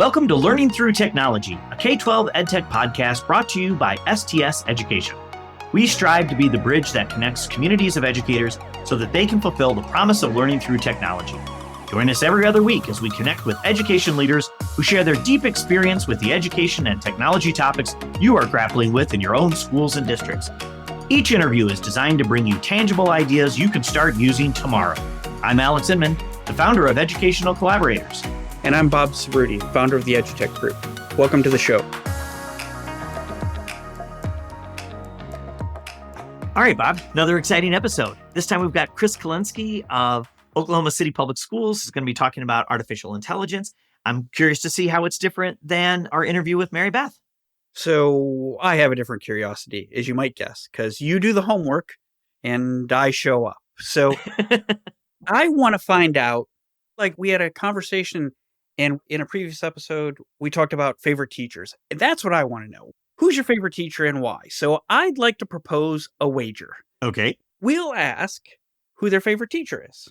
Welcome to Learning Through Technology, a K-12 EdTech podcast brought to you by STS Education. We strive to be the bridge that connects communities of educators so that they can fulfill the promise of learning through technology. Join us every other week as we connect with education leaders who share their deep experience with the education and technology topics you are grappling with in your own schools and districts. Each interview is designed to bring you tangible ideas you can start using tomorrow. I'm Alex Inman, the founder of Educational Collaborators. And I'm Bob Cerruti, founder of the EduTech Group. Welcome to the show. All right, Bob, another exciting episode. This time we've got Chris Kalinski of Oklahoma City Public Schools. He's going to be talking about artificial intelligence. I'm curious to see how it's different than our interview with Mary Beth. So I have a different curiosity, as you might guess, because you do the homework and I show up. So I want to find out, like we had a conversation and in a previous episode, we talked about favorite teachers. And that's what I want to know. Who's your favorite teacher and why? So I'd like to propose a wager. Okay. We'll ask who their favorite teacher is.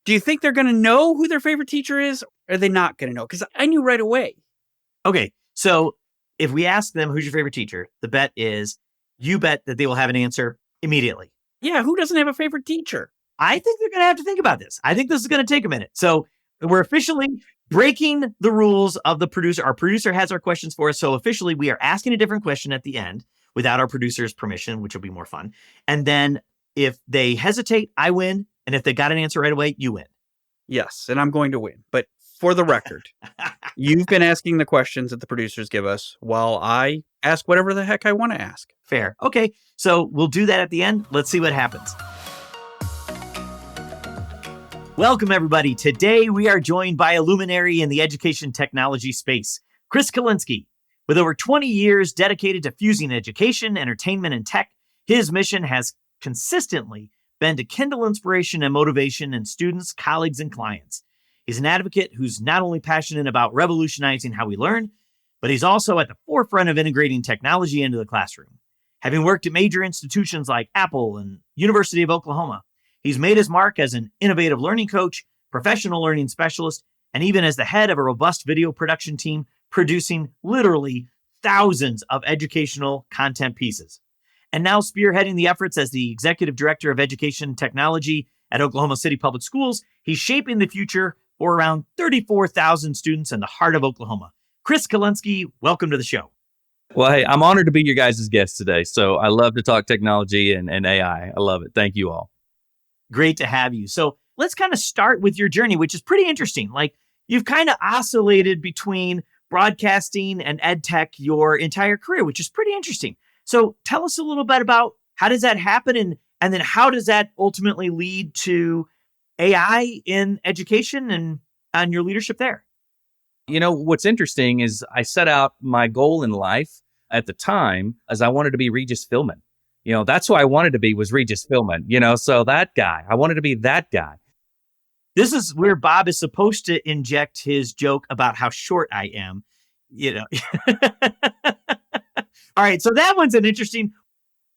Do you think they're going to know who their favorite teacher is? Or are they not going to know? Because I knew right away. Okay. So if we ask them, who's your favorite teacher? The bet is you bet that they will have an answer immediately. Yeah. Who doesn't have a favorite teacher? I think they're going to have to think about this. I think this is going to take a minute. So we're officially breaking the rules of the producer. Our producer has our questions for us. So officially, we are asking a different question at the end without our producer's permission, which will be more fun. And then if they hesitate, I win. And if they got an answer right away, you win. Yes, and I'm going to win. But for the record, you've been asking the questions that the producers give us while I ask whatever the heck I want to ask. Fair. Okay. So we'll do that at the end. Let's see what happens. Welcome, everybody. Today, we are joined by a luminary in the education technology space, Chris Kalinski. With over 20 years dedicated to fusing education, entertainment, and tech, his mission has consistently been to kindle inspiration and motivation in students, colleagues, and clients. He's an advocate who's not only passionate about revolutionizing how we learn, but he's also at the forefront of integrating technology into the classroom. Having worked at major institutions like Apple and University of Oklahoma, he's made his mark as an innovative learning coach, professional learning specialist, and even as the head of a robust video production team, producing literally thousands of educational content pieces. And now spearheading the efforts as the executive director of education technology at Oklahoma City Public Schools, he's shaping the future for around 34,000 students in the heart of Oklahoma. Chris Kalinski, welcome to the show. Well, hey, I'm honored to be your guys' guest today. So I love to talk technology and AI. I love it. Thank you all. Great to have you. So let's kind of start with your journey, which is pretty interesting. Like you've kind of oscillated between broadcasting and ed tech your entire career, which is pretty interesting. So tell us a little bit about how does that happen and then how does that ultimately lead to AI in education and your leadership there? You know, what's interesting is I set out my goal in life at the time as I wanted to be Regis Philbin. You know, that's who I wanted to be was Regis Philbin, you know, so that guy, I wanted to be that guy. This is where Bob is supposed to inject his joke about how short I am, you know. All right. So that one's an interesting.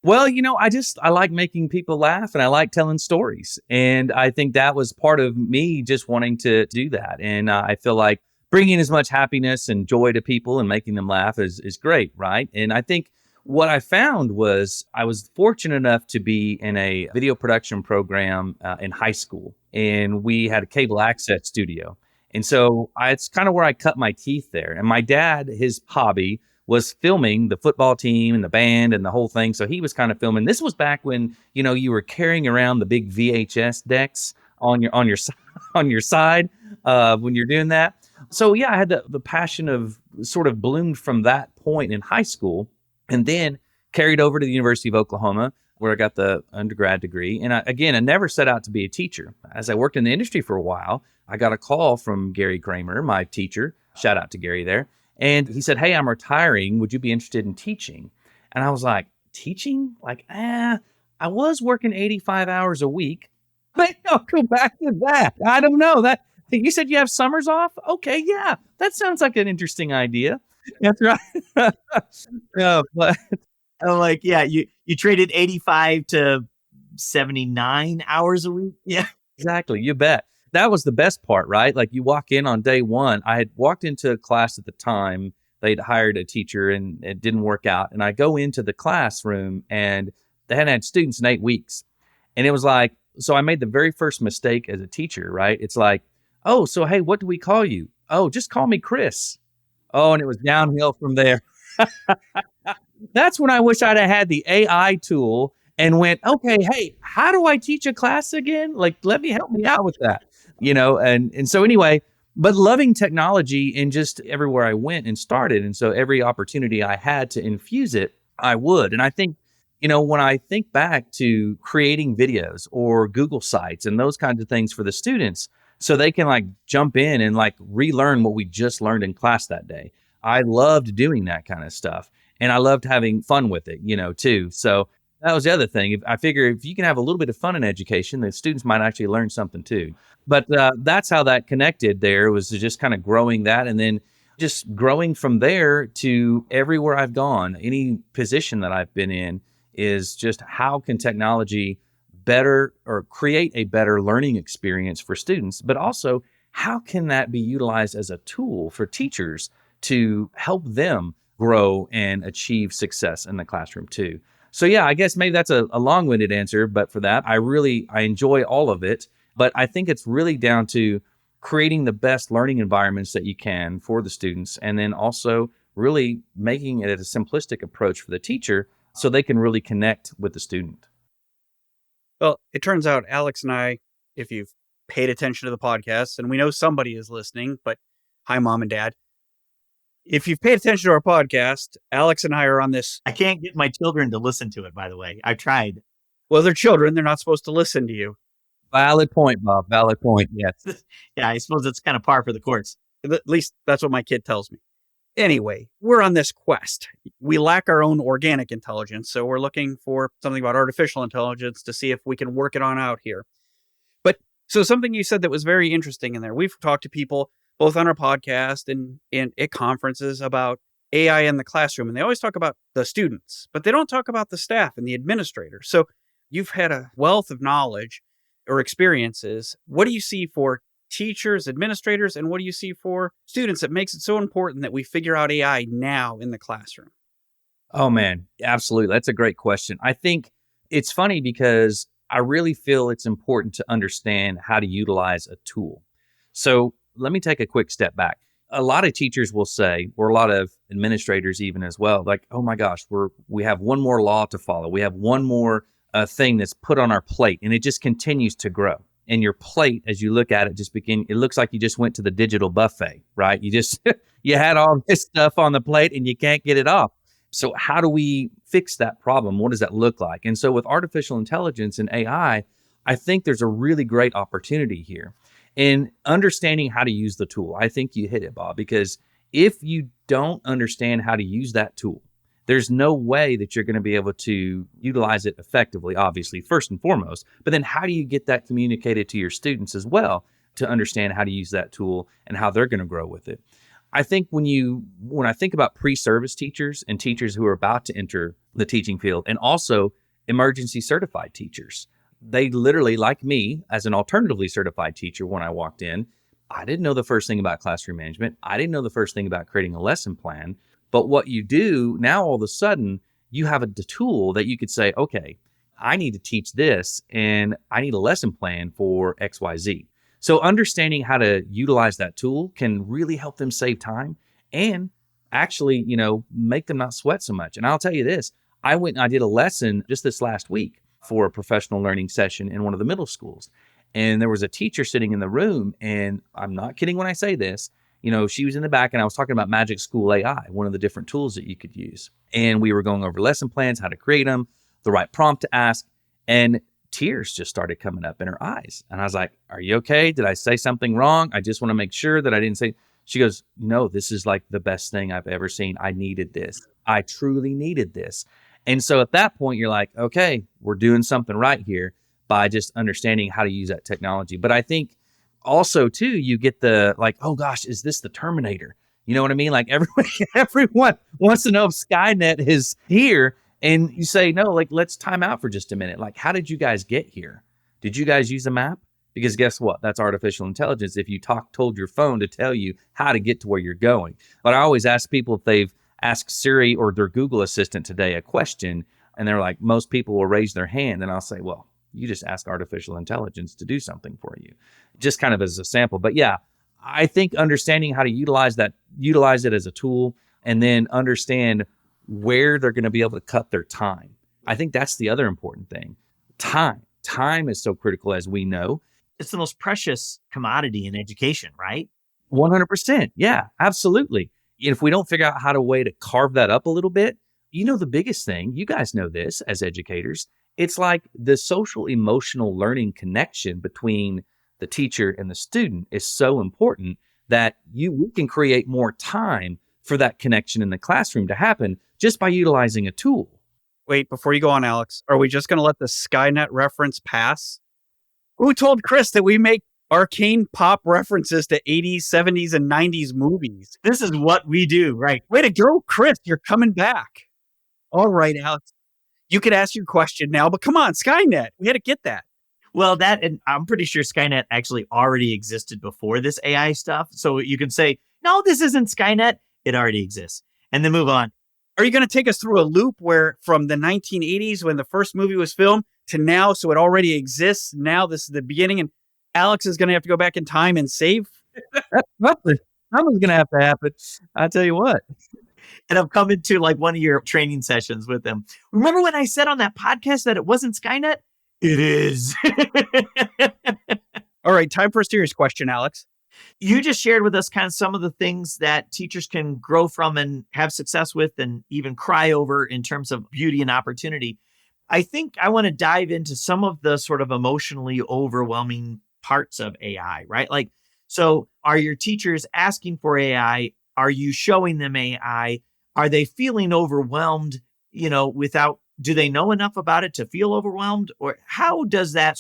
Well, you know, I like making people laugh and I like telling stories. And I think that was part of me just wanting to do that. And I feel like bringing as much happiness and joy to people and making them laugh is great. Right. And I think what I found was I was fortunate enough to be in a video production program in high school, and we had a cable access studio. And so it's kind of where I cut my teeth there. And my dad, his hobby was filming the football team and the band and the whole thing. So he was kind of filming. This was back when, you know, you were carrying around the big VHS decks on your side when you're doing that. So yeah, I had the passion of sort of bloomed from that point in high school. And then carried over to the University of Oklahoma, where I got the undergrad degree. And I never set out to be a teacher. As I worked in the industry for a while, I got a call from Gary Kramer, my teacher. Shout out to Gary there. And he said, "Hey, I'm retiring. Would you be interested in teaching?" And I was like, teaching? Like, I was working 85 hours a week. But I'll go back to that. I don't know. That you said you have summers off? Okay, yeah. That sounds like an interesting idea. That's right. Yeah, but I'm like, yeah, you traded 85 to 79 hours a week. Yeah, exactly. You bet. that was the best part, right? Like you walk in on day one. I had walked into a class at the time. They'd hired a teacher and it didn't work out. And I go into the classroom and they hadn't had students in 8 weeks. And it was like, so I made the very first mistake as a teacher, right? It's like, oh, so hey, what do we call you? Oh, just call me Chris. Oh, and it was downhill from there. That's when I wish I'd have had the AI tool and went, okay, hey, how do I teach a class again? Like, help me out with that, And so anyway, but loving technology and just everywhere I went and started. And so every opportunity I had to infuse it, I would. And I think, when I think back to creating videos or Google Sites and those kinds of things for the students, so they can like jump in and like relearn what we just learned in class that day. I loved doing that kind of stuff. And I loved having fun with it, too. So that was the other thing. I figure if you can have a little bit of fun in education, the students might actually learn something too. But that's how that connected there, was just kind of growing that. And then just growing from there to everywhere I've gone, any position that I've been in, is just how can technology better or create a better learning experience for students, but also how can that be utilized as a tool for teachers to help them grow and achieve success in the classroom too. So yeah, I guess maybe that's a long-winded answer, but for that, I enjoy all of it. But I think it's really down to creating the best learning environments that you can for the students, and then also really making it a simplistic approach for the teacher so they can really connect with the student. Well, it turns out Alex and I, if you've paid attention to the podcast, and we know somebody is listening, but hi, Mom and Dad. If you've paid attention to our podcast, Alex and I are on this. I can't get my children to listen to it, by the way. I've tried. Well, they're children. They're not supposed to listen to you. Valid point, Bob. Valid point. Yes. Yeah, I suppose it's kind of par for the course. At least that's what my kid tells me. Anyway, we're on this quest. We lack our own organic intelligence, so we're looking for something about artificial intelligence to see if we can work it on out here. But so something you said that was very interesting in there. We've talked to people both on our podcast and at conferences about AI in the classroom, and they always talk about the students, but they don't talk about the staff and the administrators. So you've had a wealth of knowledge or experiences. What do you see for teachers, administrators, and what do you see for students that makes it so important that we figure out AI now in the classroom? Oh man, absolutely. That's a great question. I think it's funny because I really feel it's important to understand how to utilize a tool. So let me take a quick step back. A lot of teachers will say, or a lot of administrators even as well, like, oh my gosh, we have one more law to follow. We have one more thing that's put on our plate, and it just continues to grow. And your plate, as you look at it, it looks like you just went to the digital buffet, right? You had all this stuff on the plate and you can't get it off. So how do we fix that problem? What does that look like? And so with artificial intelligence and AI, I think there's a really great opportunity here in understanding how to use the tool. I think you hit it, Bob, because if you don't understand how to use that tool, there's no way that you're going to be able to utilize it effectively, obviously, first and foremost. But then how do you get that communicated to your students as well to understand how to use that tool and how they're going to grow with it? I think when I think about pre-service teachers and teachers who are about to enter the teaching field, and also emergency certified teachers, they literally, like me, as an alternatively certified teacher, when I walked in, I didn't know the first thing about classroom management. I didn't know the first thing about creating a lesson plan. But what you do now, all of a sudden, you have a tool that you could say, okay, I need to teach this and I need a lesson plan for XYZ. So understanding how to utilize that tool can really help them save time and actually, make them not sweat so much. And I'll tell you this, I went and I did a lesson just this last week for a professional learning session in one of the middle schools. And there was a teacher sitting in the room, and I'm not kidding when I say this, she was in the back and I was talking about Magic School AI, one of the different tools that you could use. And we were going over lesson plans, how to create them, the right prompt to ask, and tears just started coming up in her eyes. And I was like, are you okay? Did I say something wrong? I just want to make sure that I didn't say. She goes, no, this is like the best thing I've ever seen. I needed this. I truly needed this. And so at that point, you're like, okay, we're doing something right here by just understanding how to use that technology. But I think also, too, you get the like, oh, gosh, is this the Terminator? You know what I mean? Like everyone wants to know if Skynet is here. And you say, no, like, let's time out for just a minute. Like, how did you guys get here? Did you guys use a map? Because guess what? That's artificial intelligence. If you told your phone to tell you how to get to where you're going. But I always ask people if they've asked Siri or their Google Assistant today a question, and they're like, most people will raise their hand, and I'll say, well, you just ask artificial intelligence to do something for you, just kind of as a sample. But yeah, I think understanding how to utilize it as a tool, and then understand where they're going to be able to cut their time. I think that's the other important thing. Time is so critical, as we know. It's the most precious commodity in education, right? 100%. Yeah, absolutely. If we don't figure out how to carve that up a little bit, the biggest thing, you guys know this as educators, it's like the social emotional learning connection between the teacher and the student is so important that we can create more time for that connection in the classroom to happen just by utilizing a tool. Wait, before you go on, Alex, are we just going to let the Skynet reference pass? Who told Chris that we make arcane pop references to 80s, 70s, and 90s movies? This is what we do, right? Way to go, Chris. You're coming back. All right, Alex. You could ask your question now, but come on, Skynet. We had to get that. Well, and I'm pretty sure Skynet actually already existed before this AI stuff. So you can say, no, this isn't Skynet. It already exists. And then move on. Are you going to take us through a loop where from the 1980s when the first movie was filmed to now, so it already exists? Now this is the beginning, and Alex is going to have to go back in time and save? Nothing. Nothing's going to have to happen. I tell you what. And I've come into like one of your training sessions with them. Remember when I said on that podcast that it wasn't Skynet? It is. All right, time for a serious question, Alex. You just shared with us kind of some of the things that teachers can grow from and have success with and even cry over in terms of beauty and opportunity. I think I want to dive into some of the sort of emotionally overwhelming parts of AI, right? Like, so are your teachers asking for AI? Are you showing them AI? Are they feeling overwhelmed, do they know enough about it to feel overwhelmed? Or how does that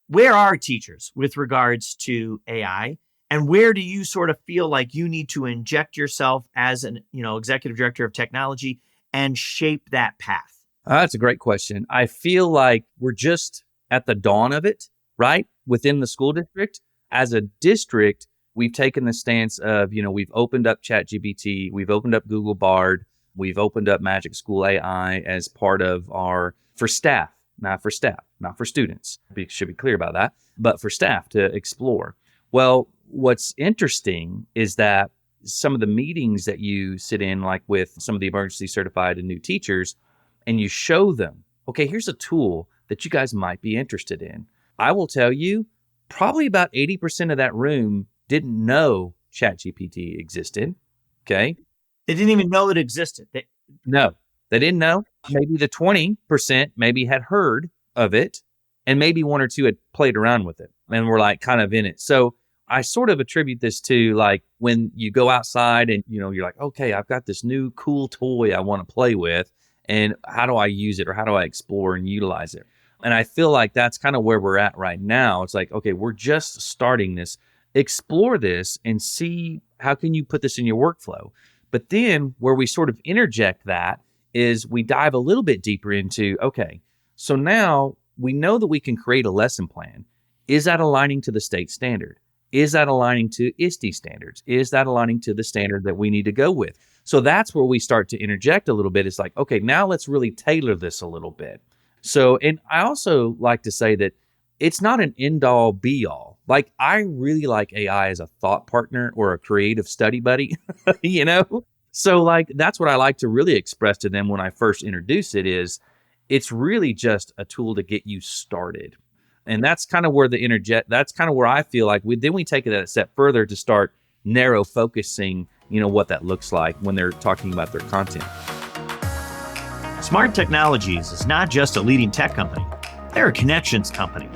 where are teachers with regards to AI? And where do you sort of feel like you need to inject yourself as an, executive director of technology and shape that path? That's a great question. I feel like we're just at the dawn of it, right? Within the school district. As a district, we've taken the stance of, we've opened up ChatGPT, we've opened up Google Bard, we've opened up Magic School AI as part of for staff, not for students. Should be clear about that, but for staff to explore. Well, what's interesting is that some of the meetings that you sit in, like with some of the emergency certified and new teachers, and you show them, okay, here's a tool that you guys might be interested in. I will tell you, probably about 80% of that room didn't know ChatGPT existed. Okay. They didn't even know it existed. No, they didn't know. Maybe the 20% maybe had heard of it, and maybe one or two had played around with it and were like kind of in it. So I sort of attribute this to like when you go outside and, you're like, okay, I've got this new cool toy I want to play with, and how do I use it, or how do I explore and utilize it? And I feel like that's kind of where we're at right now. It's like, okay, we're just starting this, explore this and see how can you put this in your workflow. But then where we sort of interject that is we dive a little bit deeper into, okay, so now we know that we can create a lesson plan. Is that aligning to the state standard? Is that aligning to ISTE standards? Is that aligning to the standard that we need to go with? So that's where we start to interject a little bit. It's like, okay, now let's really tailor this a little bit. So, and I also like to say that it's not an end-all be-all. Like, I really like AI as a thought partner or a creative study buddy, So like, that's what I like to really express to them when I first introduce it is, it's really just a tool to get you started. And that's kind of where that's kind of where I feel like we take it a step further to start narrow focusing, what that looks like when they're talking about their content. Smart Technologies is not just a leading tech company. They're a connections company.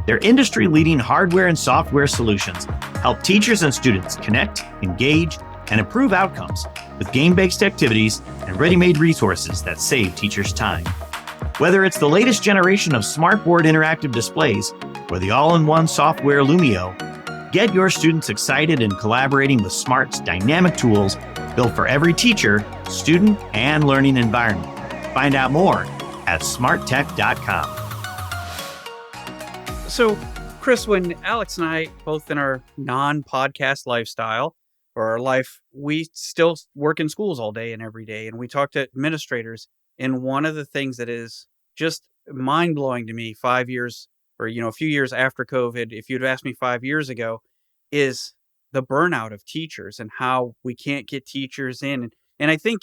Their industry-leading hardware and software solutions help teachers and students connect, engage, and improve outcomes with game-based activities and ready-made resources that save teachers time. Whether it's the latest generation of smartboard interactive displays or the all-in-one software Lumio, get your students excited and collaborating with Smart's dynamic tools built for every teacher, student, and learning environment. Find out more at smarttech.com. So, Chris, when Alex and I, both in our non-podcast lifestyle or our life, we still work in schools all day and every day. And we talk to administrators. And one of the things that is just mind-blowing to me 5 years or, a few years after COVID, if you'd asked me 5 years ago, is the burnout of teachers and how we can't get teachers in. And I think,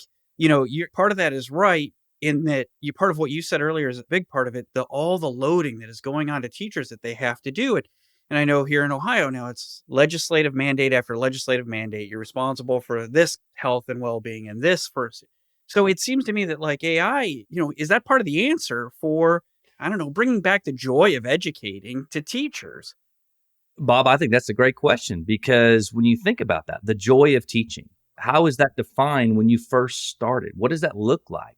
part of that is right in that part of what you said earlier is a big part of it, all the loading that is going on to teachers that they have to do it. And I know here in Ohio now it's legislative mandate after legislative mandate. You're responsible for this health and well-being and this first. So it seems to me that like AI, is that part of the answer for, I don't know, bringing back the joy of educating to teachers? Bob, I think that's a great question, because when you think about that, the joy of teaching, how is that defined when you first started? What does that look like?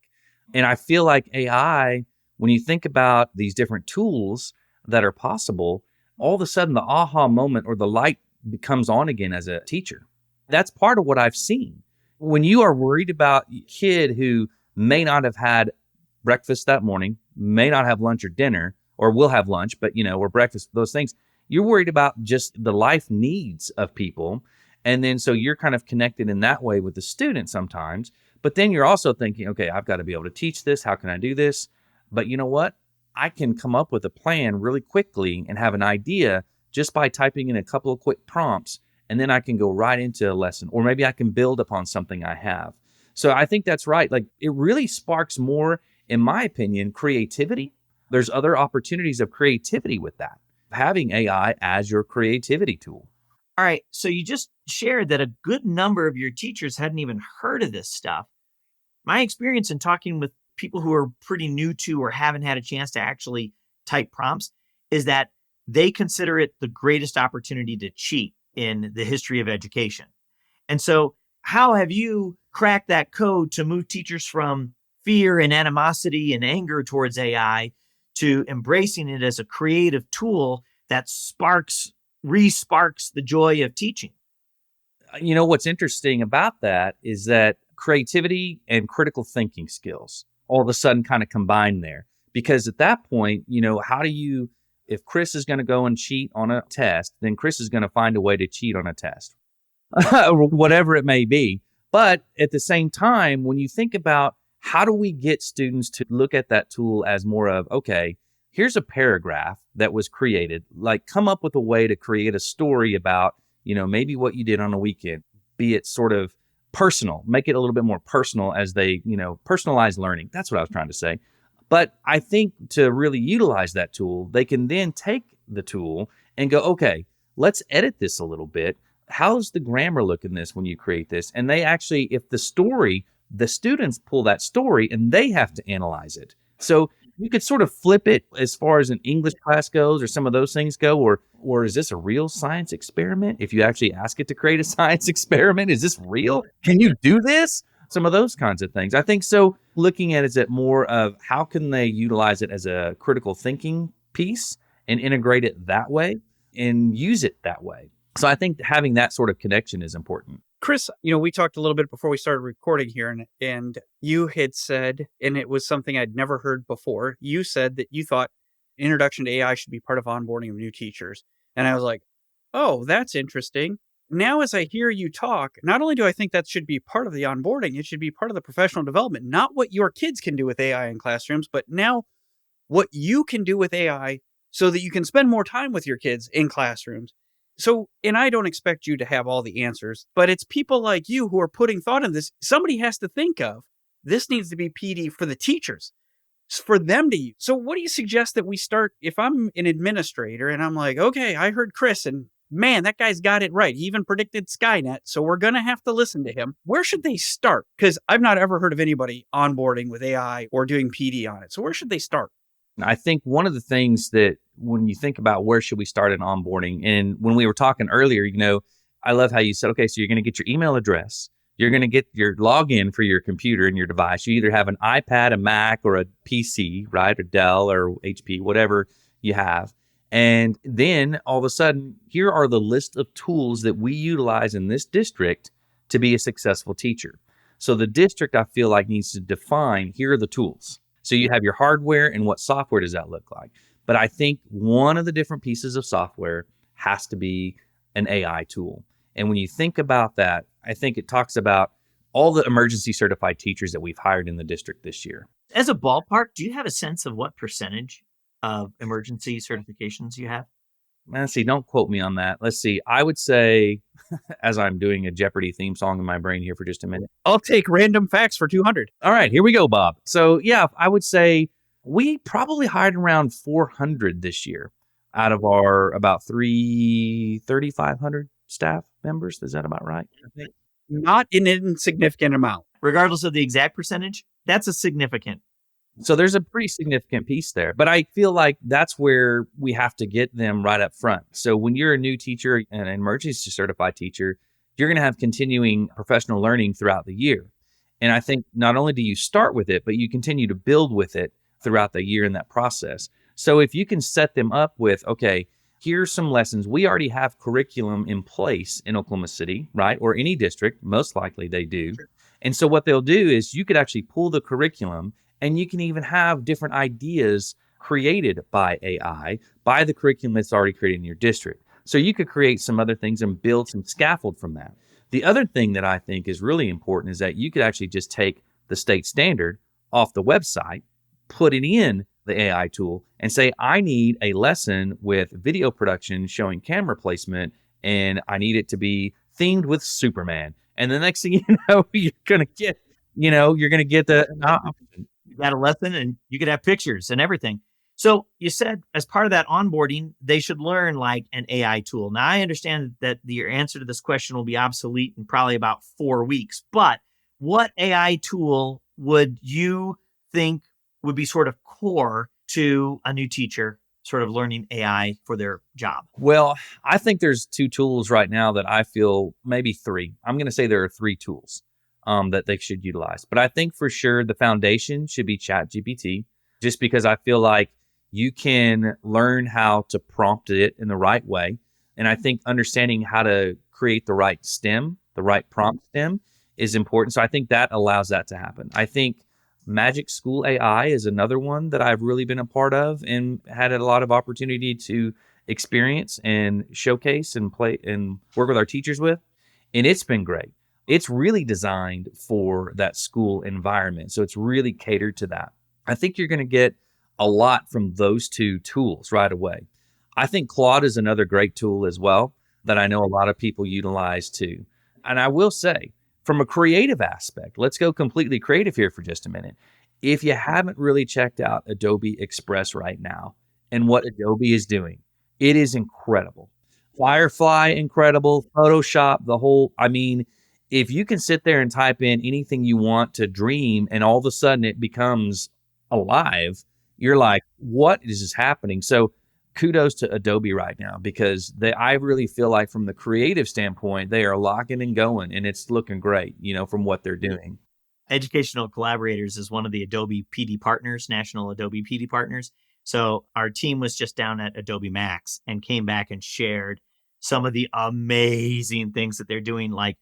And I feel like AI, when you think about these different tools that are possible, all of a sudden the aha moment or the light becomes on again as a teacher. That's part of what I've seen. When you are worried about a kid who may not have had breakfast that morning, may not have lunch or dinner, or will have lunch, but or breakfast, those things, you're worried about just the life needs of people. And then so you're kind of connected in that way with the student sometimes. But then you're also thinking, okay, I've got to be able to teach this. How can I do this? But you know what? I can come up with a plan really quickly and have an idea just by typing in a couple of quick prompts. And then I can go right into a lesson, or maybe I can build upon something I have. So I think that's right. Like, it really sparks more, in my opinion, creativity. There's other opportunities of creativity with that, having AI as your creativity tool. All right. So you just shared that a good number of your teachers hadn't even heard of this stuff. My experience in talking with people who are pretty new to or haven't had a chance to actually type prompts is that they consider it the greatest opportunity to cheat in the history of education. And so how have you cracked that code to move teachers from fear and animosity and anger towards AI to embracing it as a creative tool that re-sparks the joy of teaching? What's interesting about that is that creativity and critical thinking skills all of a sudden kind of combine there. Because at that point, how do you, if Chris is going to go and cheat on a test, then Chris is going to find a way to cheat on a test, whatever it may be. But at the same time, when you think about how do we get students to look at that tool as more of, okay, here's a paragraph that was created, like come up with a way to create a story about, maybe what you did on a weekend, be it sort of personal, make it a little bit more personal as they, personalize learning. That's what I was trying to say. But I think to really utilize that tool, they can then take the tool and go, okay, let's edit this a little bit. How's the grammar look in this when you create this? And they actually, if the students pull that story and they have to analyze it. So you could sort of flip it as far as an English class goes, or some of those things go, or is this a real science experiment? If you actually ask it to create a science experiment, is this real? Can you do this? Some of those kinds of things. I think so. Looking at it as more of how can they utilize it as a critical thinking piece and integrate it that way and use it that way. So I think having that sort of connection is important. Chris, we talked a little bit before we started recording here, and you had said, and it was something I'd never heard before, you said that you thought introduction to AI should be part of onboarding of new teachers. And I was like, oh, that's interesting. Now, as I hear you talk, not only do I think that should be part of the onboarding, it should be part of the professional development, not what your kids can do with AI in classrooms, but now what you can do with AI so that you can spend more time with your kids in classrooms. So, and I don't expect you to have all the answers, but it's people like you who are putting thought in this. Somebody has to think of, this needs to be PD for the teachers, for them to use. So what do you suggest that we start, if I'm an administrator and I'm like, okay, I heard Chris and man, that guy's got it right. He even predicted Skynet, so we're going to have to listen to him. Where should they start? Because I've not ever heard of anybody onboarding with AI or doing PD on it. So where should they start? I think one of the things that when you think about where should we start in onboarding, and when we were talking earlier, I love how you said, okay, so you're going to get your email address. You're going to get your login for your computer and your device. You either have an iPad, a Mac, or a PC, right? Or Dell or HP, whatever you have. And then all of a sudden, here are the list of tools that we utilize in this district to be a successful teacher. So the district, I feel like, needs to define, here are the tools. So you have your hardware, and what software does that look like? But I think one of the different pieces of software has to be an AI tool. And when you think about that, I think it talks about all the emergency certified teachers that we've hired in the district this year. As a ballpark, do you have a sense of what percentage of emergency certifications you have? Let's see, don't quote me on that. Let's see. I would say, as I'm doing a Jeopardy theme song in my brain here for just a minute. I'll take random facts for 200. All right, here we go, Bob. So yeah, I would say we probably hired around 400 this year out of our about 3,500 staff members. Is that about right? Not an insignificant amount. Regardless of the exact percentage, that's a significant. So there's a pretty significant piece there. But I feel like that's where we have to get them right up front. So when you're a new teacher, an emergency certified teacher, you're going to have continuing professional learning throughout the year. And I think not only do you start with it, but you continue to build with it throughout the year in that process. So if you can set them up with, okay, here's some lessons. We already have curriculum in place in Oklahoma City, right? Or any district, most likely they do. Sure. And so what they'll do is you could actually pull the curriculum, and you can even have different ideas created by AI, by the curriculum that's already created in your district. So you could create some other things and build some scaffold from that. The other thing that I think is really important is that you could actually just take the state standard off the website, put it in the AI tool, and say, I need a lesson with video production showing camera placement, and I need it to be themed with Superman. And the next thing you know, you're going to get the option. You got a lesson and you could have pictures and everything. So you said as part of that onboarding, they should learn like an AI tool. Now, I understand that your answer to this question will be obsolete in probably about 4 weeks, but what AI tool would you think would be sort of core to a new teacher sort of learning AI for their job? Well, I think there's 2 tools right now that I feel, maybe 3. I'm going to say there are 3 tools that they should utilize. But I think for sure the foundation should be ChatGPT, just because I feel like you can learn how to prompt it in the right way. And I think understanding how to create the right stem, the right prompt stem is important. So I think that allows that to happen. I think Magic School AI is another one that I've really been a part of and had a lot of opportunity to experience and showcase and play and work with our teachers with. And it's been great. It's really designed for that school environment. So it's really catered to that. I think you're going to get a lot from those 2 tools right away. I think Claude is another great tool as well that I know a lot of people utilize too. And I will say, from a creative aspect, let's go completely creative here for just a minute. If you haven't really checked out Adobe Express right now and what Adobe is doing, it is incredible. Firefly, incredible. Photoshop, if you can sit there and type in anything you want to dream and all of a sudden it becomes alive, you're like, what is happening? So kudos to Adobe right now, because I really feel like from the creative standpoint, they are locking and going, and it's looking great, from what they're doing. Educational Collaborators is one of the Adobe PD partners, National Adobe PD partners. So our team was just down at Adobe Max and came back and shared some of the amazing things that they're doing. Like,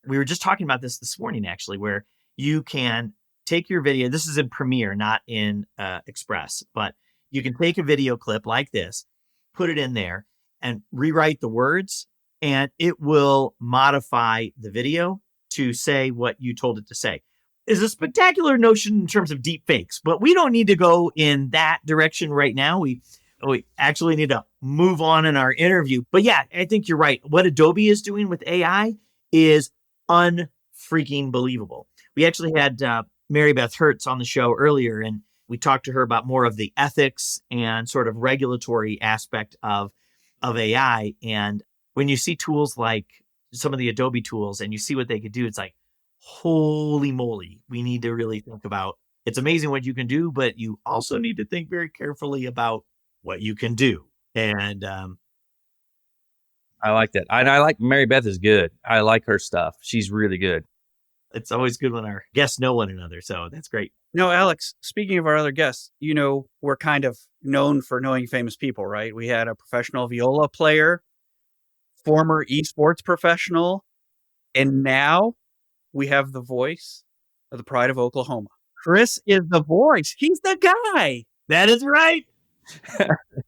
we were just talking about this morning, actually, where you can take your video. This is in Premiere, not in Express, but you can take a video clip like this, put it in there, and rewrite the words, and it will modify the video to say what you told it to say. It's a spectacular notion in terms of deep fakes, but we don't need to go in that direction right now. We actually need to move on in our interview. But yeah, I think you're right. What Adobe is doing with AI is unfreaking believable. We actually had Mary Beth Hertz on the show earlier, and we talked to her about more of the ethics and sort of regulatory aspect of AI. And when you see tools like some of the Adobe tools and you see what they could do, it's like, holy moly, we need to really think about, it's amazing what you can do, but you also need to think very carefully about what you can do. And I like that. I like Mary Beth is good. I like her stuff. She's really good. It's always good when our guests know one another. So that's great. No, Alex, speaking of our other guests, we're kind of known for knowing famous people, right? We had a professional viola player, former esports professional, and now we have the voice of the pride of Oklahoma. Chris is the voice. He's the guy. That is right.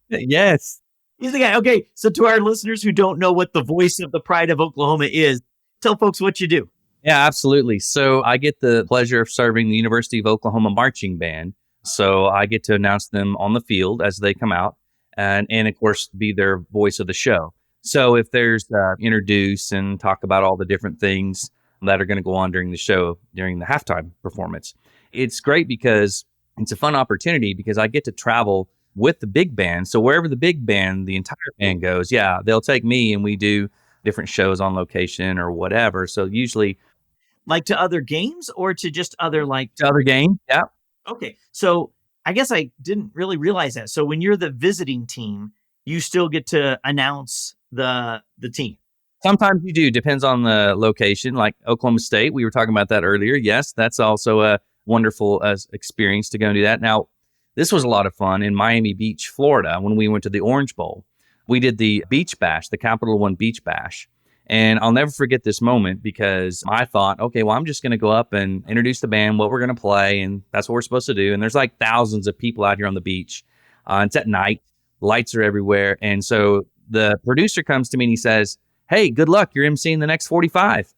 Yes. He's the guy. Okay, so to our listeners who don't know what the voice of the pride of Oklahoma is, tell folks what you do. Yeah, absolutely. So I get the pleasure of serving the University of Oklahoma marching band. So I get to announce them on the field as they come out and of course, be their voice of the show. So if there's introduce and talk about all the different things that are going to go on during the show, during the halftime performance, it's great because it's a fun opportunity because I get to travel with the big band. So wherever the big band, the entire band goes, yeah, they'll take me and we do different shows on location or whatever. So usually Like to other games or to just other like the other game. Yeah. okay. So I guess I didn't really realize that. So when you're the visiting team, you still get to announce the team. Sometimes you do. Depends on the location. Like Oklahoma State, we were talking about that earlier. Yes, that's also a wonderful experience to go and do that. Now, this was a lot of fun in Miami Beach, Florida, when we went to the Orange Bowl. We did the Beach Bash, the Capital One Beach Bash. And I'll never forget this moment because I thought, okay, well, I'm just going to go up and introduce the band, what we're going to play, and that's what we're supposed to do. And there's like thousands of people out here on the beach. It's at night, lights are everywhere. And so the producer comes to me and he says, hey, good luck. You're emceeing the next 45.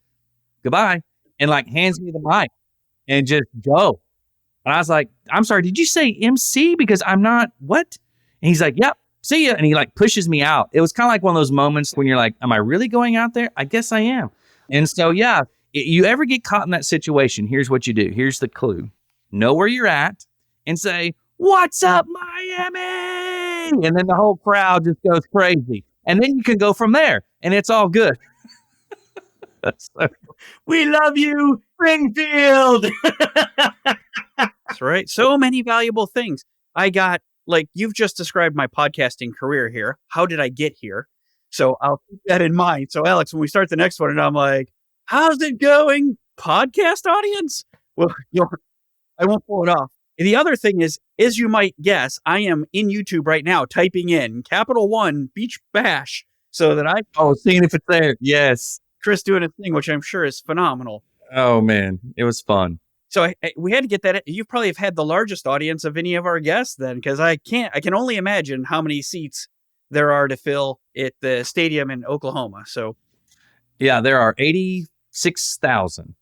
Goodbye. And like hands me the mic and just go. And I was like, I'm sorry, did you say MC? Because I'm not, what? And he's like, yep, see ya. And he like pushes me out. It was kind of like one of those moments when you're like, am I really going out there? I guess I am. And so, yeah, you ever get caught in that situation, here's what you do. Here's the clue. Know where you're at and say, what's up, Miami? And then the whole crowd just goes crazy. And then you can go from there and it's all good. We love you, Springfield. That's right. So many valuable things. I got, like, you've just described my podcasting career here. How did I get here? So I'll keep that in mind. So, Alex, when we start the next one, and I'm like, how's it going, podcast audience? Well, I won't pull it off. And the other thing is, as you might guess, I am in YouTube right now typing in Capital One Beach Bash so that seeing if it's there. Yes. Chris doing a thing, which I'm sure is phenomenal. Oh, man. It was fun. So we had to get that. You probably have had the largest audience of any of our guests then, because I can only imagine how many seats there are to fill at the stadium in Oklahoma. So, yeah, there are 86,000.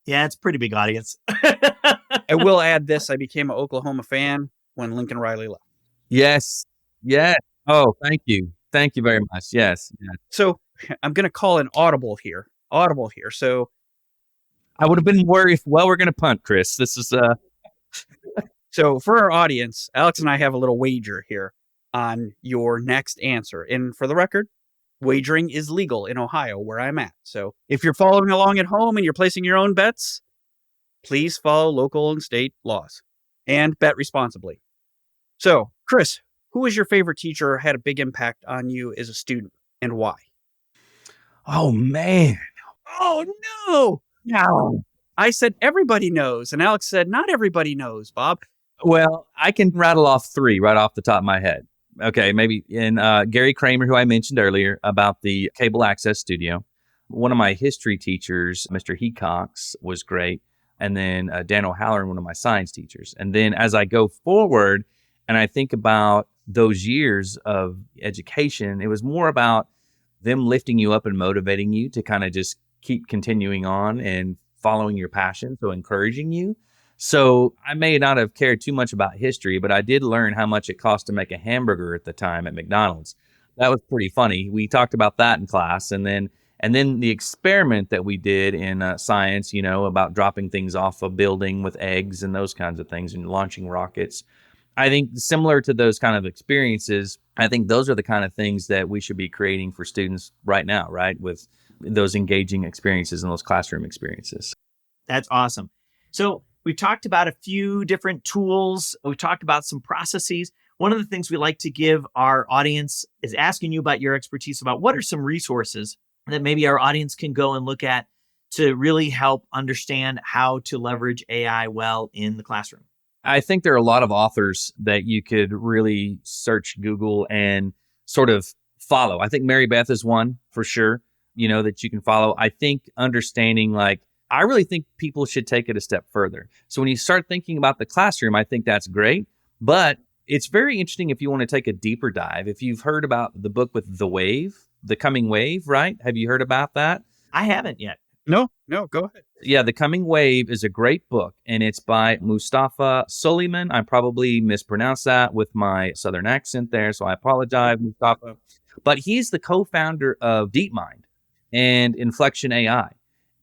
Yeah, it's a pretty big audience. I will add this. I became an Oklahoma fan when Lincoln Riley left. Yes. Yes. Oh, thank you. Thank you very much. Yes. Yes. So I'm going to call an audible here. So I would have been worried. Well, we're going to punt, Chris. This is So for our audience, Alex and I have a little wager here on your next answer. And for the record, wagering is legal in Ohio, where I'm at. So if you're following along at home and you're placing your own bets, please follow local and state laws and bet responsibly. So, Chris, who was your favorite teacher or had a big impact on you as a student and why? oh, man. Oh, no. No. I said everybody knows. And Alex said not everybody knows, Bob. Well, I can rattle off three right off the top of my head. Okay, maybe in Gary Kramer, who I mentioned earlier about the cable access studio. One of my history teachers, Mr. Hecox, was great. And then Dan O'Halloran, one of my science teachers. And then as I go forward and I think about those years of education, it was more about them lifting you up and motivating you to kind of just keep continuing on and following your passion, so encouraging you. So I may not have cared too much about history, but I did learn how much it cost to make a hamburger at the time at McDonald's. That was pretty funny. We talked about that in class. And then the experiment that we did in science, about dropping things off a building with eggs and those kinds of things and launching rockets. I think similar to those kind of experiences, I think those are the kind of things that we should be creating for students right now, right? With those engaging experiences and those classroom experiences. That's awesome. So we've talked about a few different tools. We've talked about some processes. One of the things we like to give our audience is asking you about your expertise about what are some resources that maybe our audience can go and look at to really help understand how to leverage AI well in the classroom. I think there are a lot of authors that you could really search Google and sort of follow. I think Mary Beth is one for sure, that you can follow. I think understanding, I really think people should take it a step further. So when you start thinking about the classroom, I think that's great. But It's very interesting if you want to take a deeper dive. If you've heard about the book with The Coming Wave, right? Have you heard about that? I haven't yet. No, go ahead. Yeah, The Coming Wave is a great book, and it's by Mustafa Suleiman. I probably mispronounced that with my Southern accent there, so I apologize, Mustafa. But he's the co-founder of DeepMind and Inflection AI.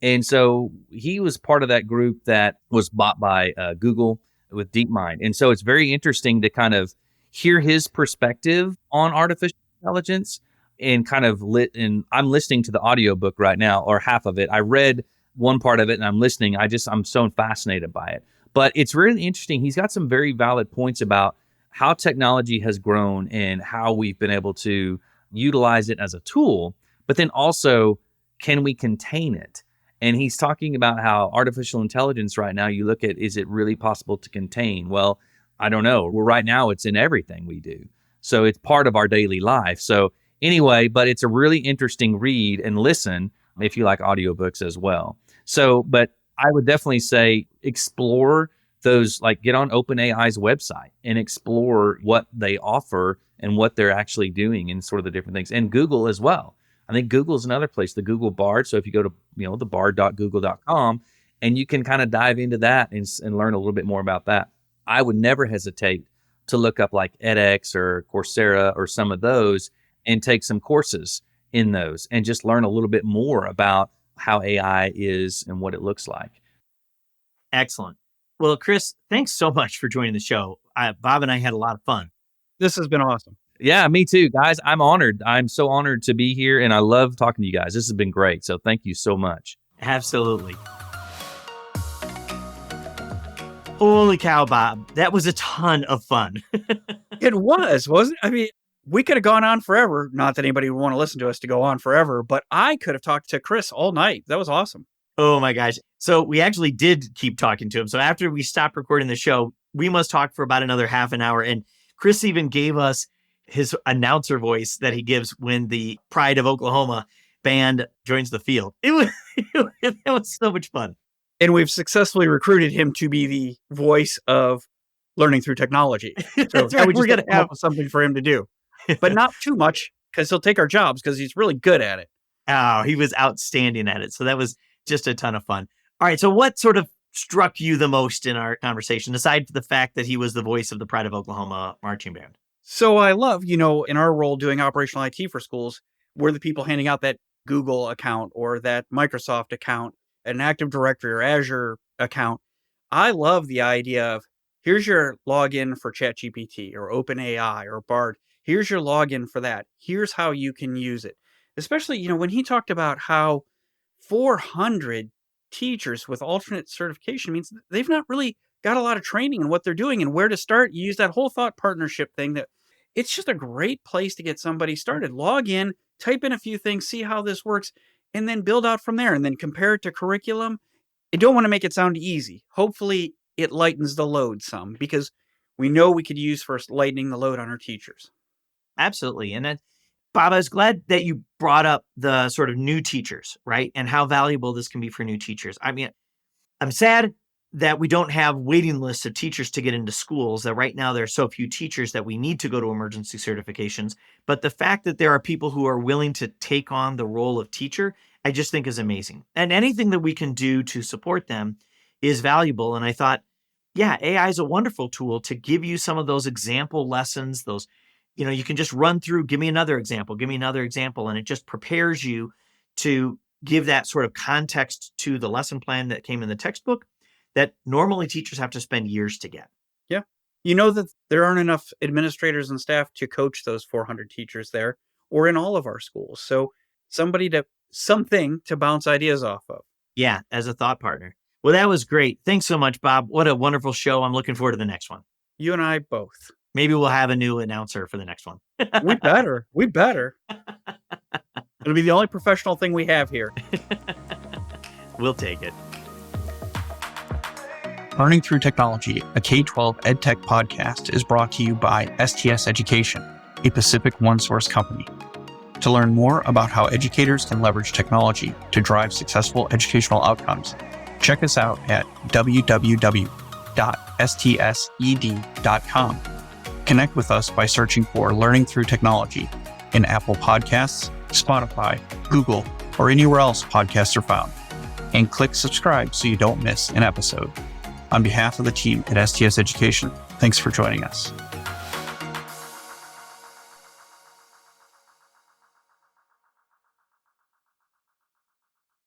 And so he was part of that group that was bought by Google with DeepMind. And so it's very interesting to kind of hear his perspective on artificial intelligence and kind of and I'm listening to the audiobook right now, or half of it. I read one part of it and I'm listening. I'm so fascinated by it. But it's really interesting. He's got some very valid points about how technology has grown and how we've been able to utilize it as a tool, but then also, can we contain it? And he's talking about how artificial intelligence right now, you look at, is it really possible to contain? Well, I don't know. Well, right now it's in everything we do. So it's part of our daily life. So anyway, but it's a really interesting read and listen if you like audiobooks as well. So, but I would definitely say explore those, like get on OpenAI's website and explore what they offer and what they're actually doing and sort of the different things. And Google as well. I think Google is another place, the Google Bard. So if you go to, the bard.google.com, and you can kind of dive into that and learn a little bit more about that. I would never hesitate to look up like edX or Coursera or some of those and take some courses in those and just learn a little bit more about how AI is and what it looks like. Excellent. Well, Chris, thanks so much for joining the show. Bob and I had a lot of fun. This has been awesome. Yeah, me too, guys. I'm honored. I'm so honored to be here, and I love talking to you guys. This has been great. So thank you so much. Absolutely. Holy cow, Bob. That was a ton of fun. It was, wasn't it? I mean, we could have gone on forever. Not that anybody would want to listen to us to go on forever, but I could have talked to Chris all night. That was awesome. Oh my gosh. So we actually did keep talking to him. So after we stopped recording the show, we must talk for about another half an hour. And Chris even gave us his announcer voice that he gives when the Pride of Oklahoma band joins the field. It was so much fun. And we've successfully recruited him to be the voice of learning through technology. So right. we're going to have something for him to do, but not too much because he'll take our jobs because he's really good at it. Oh, he was outstanding at it. So that was just a ton of fun. All right. So what sort of struck you the most in our conversation, aside from the fact that he was the voice of the Pride of Oklahoma marching band? So I love, in our role doing operational IT for schools, we're the people handing out that Google account or that Microsoft account, an Active Directory or Azure account. I love the idea of, here's your login for ChatGPT or OpenAI or Bard. Here's your login for that. Here's how you can use it. Especially, when he talked about how 400 teachers with alternate certification means they've not really got a lot of training in what they're doing and where to start. You use that whole thought partnership thing. That it's just a great place to get somebody started. Log in, type in a few things, see how this works, and then build out from there and then compare it to curriculum. I don't want to make it sound easy. Hopefully it lightens the load some, because we know we could use for lightening the load on our teachers. Absolutely. And then, Bob, I was glad that you brought up the sort of new teachers, right? And how valuable this can be for new teachers. I mean, I'm sad that we don't have waiting lists of teachers to get into schools, that right now there are so few teachers that we need to go to emergency certifications. But the fact that there are people who are willing to take on the role of teacher, I just think is amazing. And anything that we can do to support them is valuable. And I thought, yeah, AI is a wonderful tool to give you some of those example lessons, those, you can just run through, give me another example, and it just prepares you to give that sort of context to the lesson plan that came in the textbook that normally teachers have to spend years to get. Yeah. You know that there aren't enough administrators and staff to coach those 400 teachers there or in all of our schools. So something to bounce ideas off of. Yeah, as a thought partner. Well, that was great. Thanks so much, Bob. What a wonderful show. I'm looking forward to the next one. You and I both. Maybe we'll have a new announcer for the next one. We better. It'll be the only professional thing we have here. We'll take it. Learning Through Technology, a K-12 EdTech podcast, is brought to you by STS Education, a Pacific OneSource company. To learn more about how educators can leverage technology to drive successful educational outcomes, check us out at www.stsed.com. Connect with us by searching for Learning Through Technology in Apple Podcasts, Spotify, Google, or anywhere else podcasts are found. And click subscribe so you don't miss an episode. On behalf of the team at STS Education, thanks for joining us.